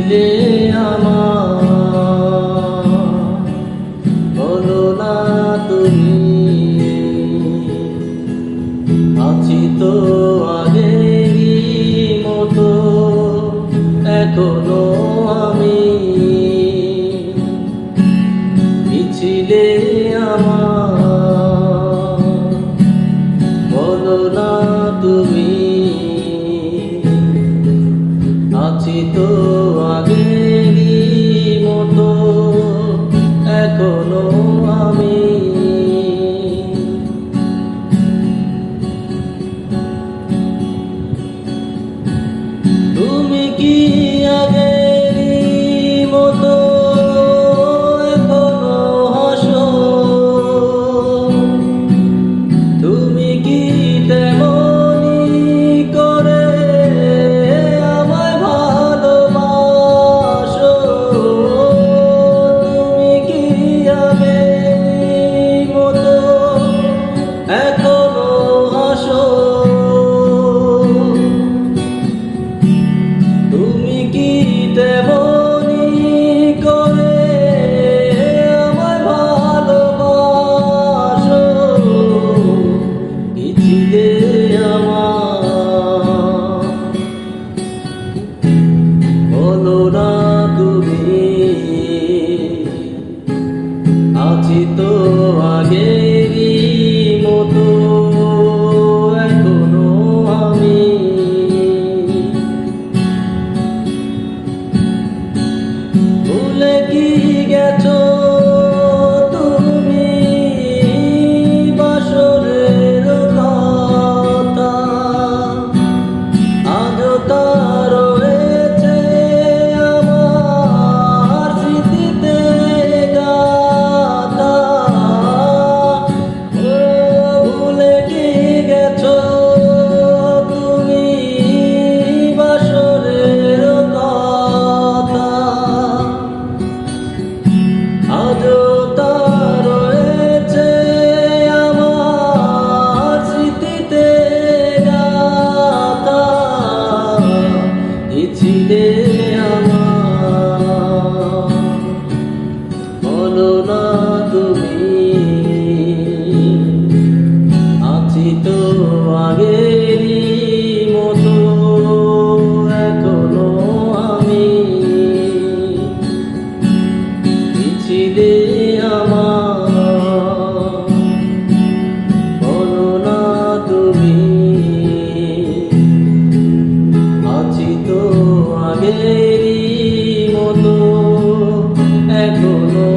ছিলে আমার, বলো না তুমি আছি তো আগেরই মতো এখনো আমি, ছিলে আমার, বলো না তুমি আছি তো আগেরই মতো এখনো আমি। তুমি কি আগেরই মতো এখনো হাসো? তুমি কি তেমনি করে আমায় ভালোবাসো? তুমি কি আগেরই মতো এখনো হাসো? তুমি কি তেমনি করে আমায় ভালোবাসো? কি ছিলে আমার, বলো না তুমি আছি তো আগেরই মতো এখনো আমি। ভুলে কি গেছো তুমি বাসরের কথা? আজও তা রয়েছে আমার স্মৃতিতে গাথা। ও ভুলে কি গেছো তুমি বাসরের কথা? আজও তা রয়েছে আমার স্মৃতিতে গাথা। কি ছিলে আমার, বলো না তুমি আছি তো আগেরই মতো এখনো আমি, ছিলে আমার, বলো না তুমি আছি তো আগেরই মতো এখনো